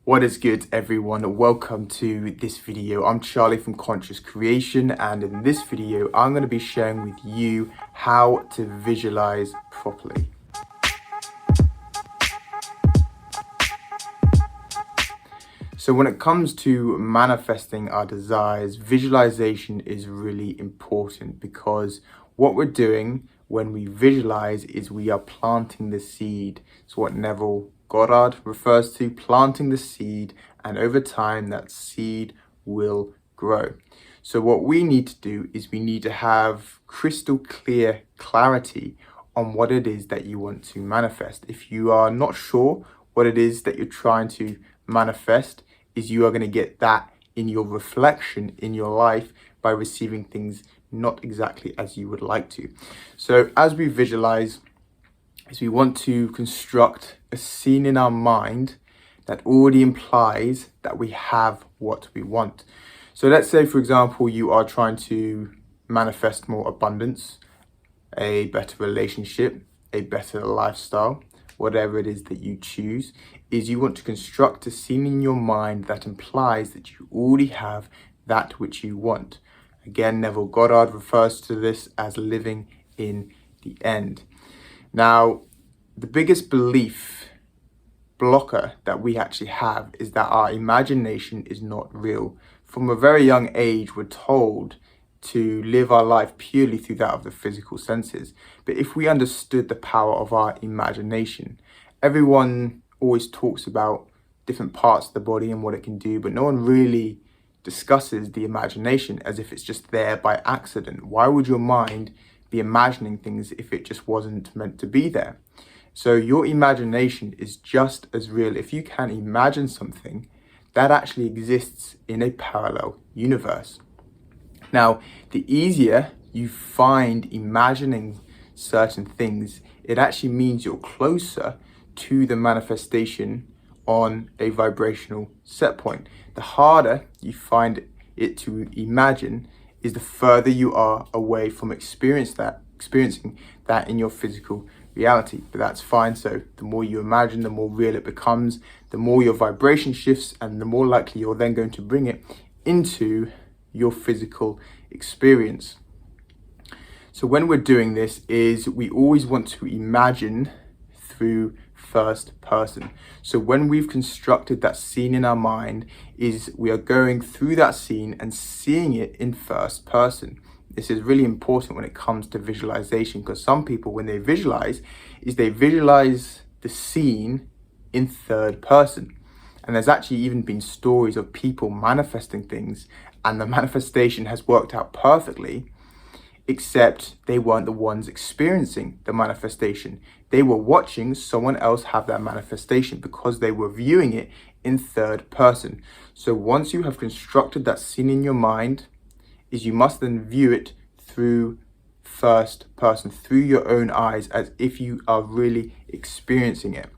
What is good, everyone? Welcome to this video. I'm Charlie from Conscious Creation, and in this video I'm going to be sharing with you how to visualize properly. So when it comes to manifesting our desires, visualization is really important, because what we're doing when we visualize is we are planting the seed. It's what Neville Goddard refers to, planting the seed, and over time that seed will grow. So what we need to do is we need to have crystal clear clarity on what it is that you want to manifest. If you are not sure what it is that you're trying to manifest, is you are going to get that in your reflection in your life by receiving things not exactly as you would like to. So as we visualize, is we want to construct a scene in our mind that already implies that we have what we want. So let's say, for example, you are trying to manifest more abundance, a better relationship, a better lifestyle, whatever it is that you choose, is you want to construct a scene in your mind that implies that you already have that which you want. Again, Neville Goddard refers to this as living in the end. Now, the biggest belief blocker that we actually have is that our imagination is not real. From a very young age, we're told to live our life purely through that of the physical senses. But if we understood the power of our imagination, everyone always talks about different parts of the body and what it can do, but no one really discusses the imagination as if it's just there by accident. Why would your mind be imagining things if it just wasn't meant to be there? So your imagination is just as real. If you can imagine something, that actually exists in a parallel universe. Now, the easier you find imagining certain things, it actually means you're closer to the manifestation on a vibrational set point. The harder you find it to imagine is the further you are away from experiencing that in your physical reality. But that's fine. So the more you imagine, the more real it becomes, the more your vibration shifts, and the more likely you're then going to bring it into your physical experience. So when we're doing this, is we always want to imagine through first person. So when we've constructed that scene in our mind, is we are going through that scene and seeing it in first person. This is really important when it comes to visualization, because some people, when they visualize, they visualize the scene in third person. And there's actually even been stories of people manifesting things, and the manifestation has worked out perfectly, except they weren't the ones experiencing the manifestation. They were watching someone else have that manifestation because they were viewing it in third person. So once you have constructed that scene in your mind, is you must then view it through first person, through your own eyes, as if you are really experiencing it.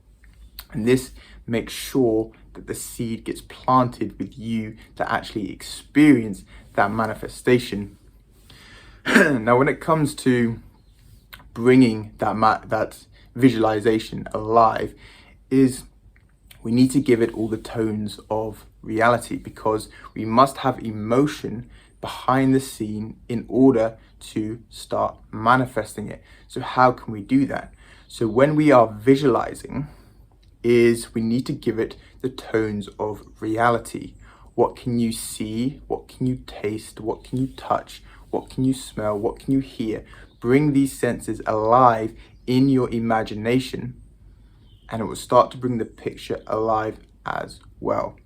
And this makes sure that the seed gets planted with you to actually experience that manifestation. Now, when it comes to bringing that visualization alive, is we need to give it all the tones of reality, because we must have emotion behind the scene in order to start manifesting it. So how can we do that? So when we are visualizing, is we need to give it the tones of reality. What can you see? What can you taste? What can you touch? What can you smell? What can you hear? Bring these senses alive in your imagination, and it will start to bring the picture alive as well.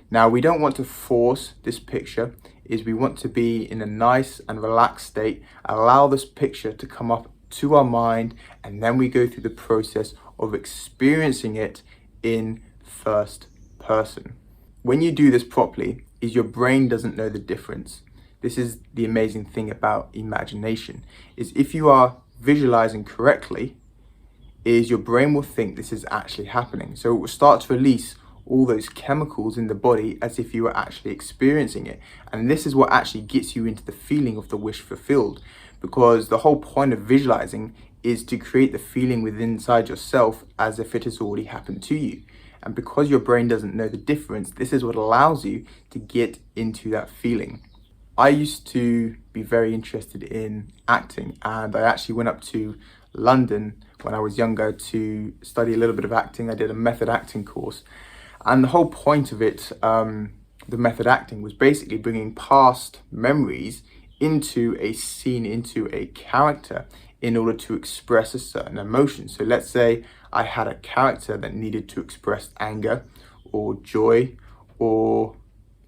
Now, we don't want to force this picture, is we want to be in a nice and relaxed state, allow this picture to come up to our mind, and then we go through the process of experiencing it in first person. When you do this properly, is your brain doesn't know the difference. This is the amazing thing about imagination, is if you are visualizing correctly, is your brain will think this is actually happening. So it will start to release all those chemicals in the body as if you were actually experiencing it. And this is what actually gets you into the feeling of the wish fulfilled, because the whole point of visualizing is to create the feeling within inside yourself as if it has already happened to you. And because your brain doesn't know the difference, this is what allows you to get into that feeling. I used to be very interested in acting, and I actually went up to London when I was younger to study a little bit of acting. I did a method acting course, and the whole point of it, the method acting, was basically bringing past memories into a scene, into a character, in order to express a certain emotion. So let's say I had a character that needed to express anger or joy or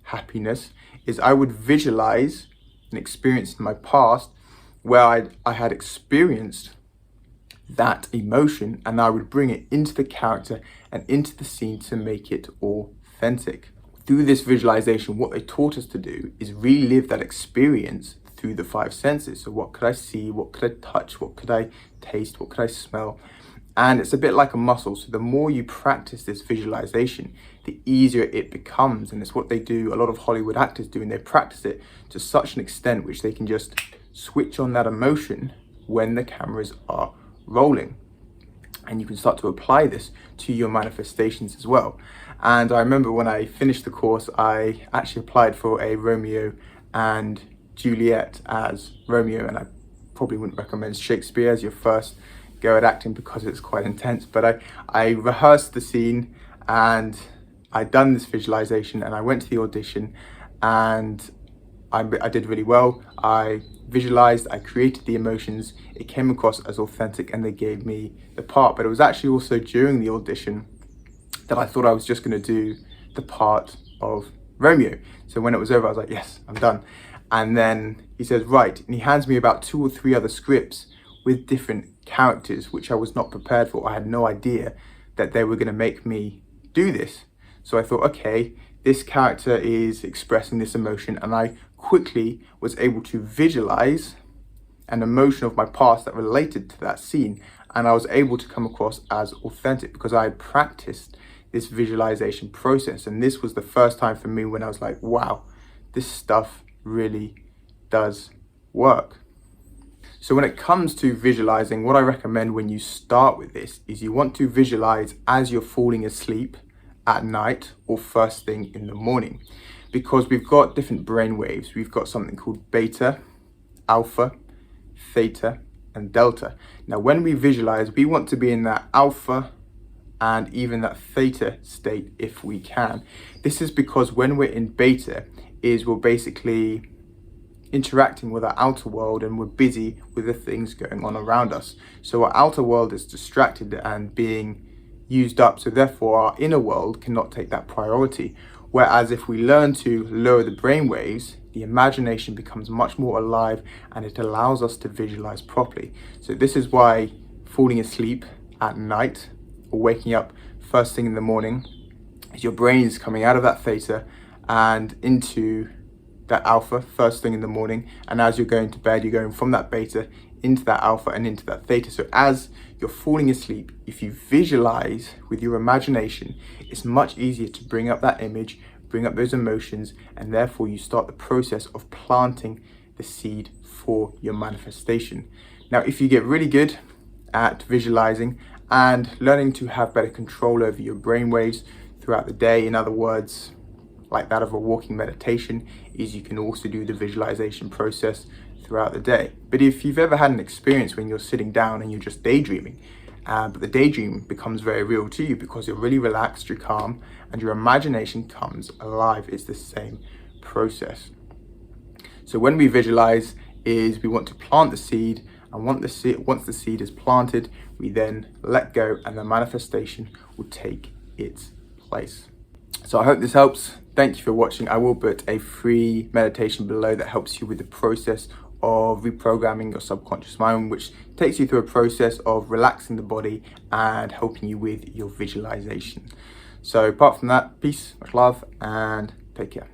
happiness, is I would visualize an experience in my past where I had experienced that emotion, and I would bring it into the character and into the scene to make it authentic. Through this visualization, what they taught us to do is relive that experience through the five senses. So what could I see? What could I touch? What could I taste? What could I smell? And it's a bit like a muscle. So the more you practice this visualization, the easier it becomes. And it's what they do, a lot of Hollywood actors do, and they practice it to such an extent which they can just switch on that emotion when the cameras are rolling. And you can start to apply this to your manifestations as well. And I remember when I finished the course, I actually applied for a Romeo and Juliet as Romeo, and I probably wouldn't recommend Shakespeare as your first go at acting because it's quite intense. But I rehearsed the scene, and I'd done this visualization, and I went to the audition, and I did really well. I visualized, I created the emotions, it came across as authentic, and they gave me the part. But it was actually also during the audition that I thought I was just going to do the part of Romeo. So when it was over, I was like, yes, I'm done. And then he says, right, and he hands me about 2 or 3 other scripts with different characters, which I was not prepared for. I had no idea that they were going to make me do this. So I thought, okay, this character is expressing this emotion, and I quickly was able to visualize an emotion of my past that related to that scene, and I was able to come across as authentic because I had practiced this visualization process. And this was the first time for me when I was like, wow, this stuff really does work. So when it comes to visualizing, what I recommend when you start with this is you want to visualize as you're falling asleep at night or first thing in the morning, because we've got different brain waves. We've got something called beta, alpha, theta, and delta. Now, when we visualize, we want to be in that alpha and even that theta state if we can. This is because when we're in beta, we're basically interacting with our outer world, and we're busy with the things going on around us. So our outer world is distracted and being used up, so therefore our inner world cannot take that priority. Whereas if we learn to lower the brain waves, the imagination becomes much more alive, and it allows us to visualize properly. So this is why falling asleep at night or waking up first thing in the morning is your brain is coming out of that theta and into that alpha first thing in the morning, and as you're going to bed, you're going from that beta into that alpha and into that theta. So as you're falling asleep, if you visualize with your imagination, it's much easier to bring up that image, bring up those emotions, and therefore you start the process of planting the seed for your manifestation. Now, if you get really good at visualizing and learning to have better control over your brainwaves throughout the day, in other words, like that of a walking meditation, is you can also do the visualization process throughout the day. But if you've ever had an experience when you're sitting down and you're just daydreaming, but the daydream becomes very real to you because you're really relaxed, you're calm, and your imagination comes alive, it's the same process. So when we visualize, we want to plant the seed, and once the seed is planted, we then let go, and the manifestation will take its place. So I hope this helps. Thank you for watching. I will put a free meditation below that helps you with the process of reprogramming your subconscious mind, which takes you through a process of relaxing the body and helping you with your visualization. So apart from that, peace, much love, and take care.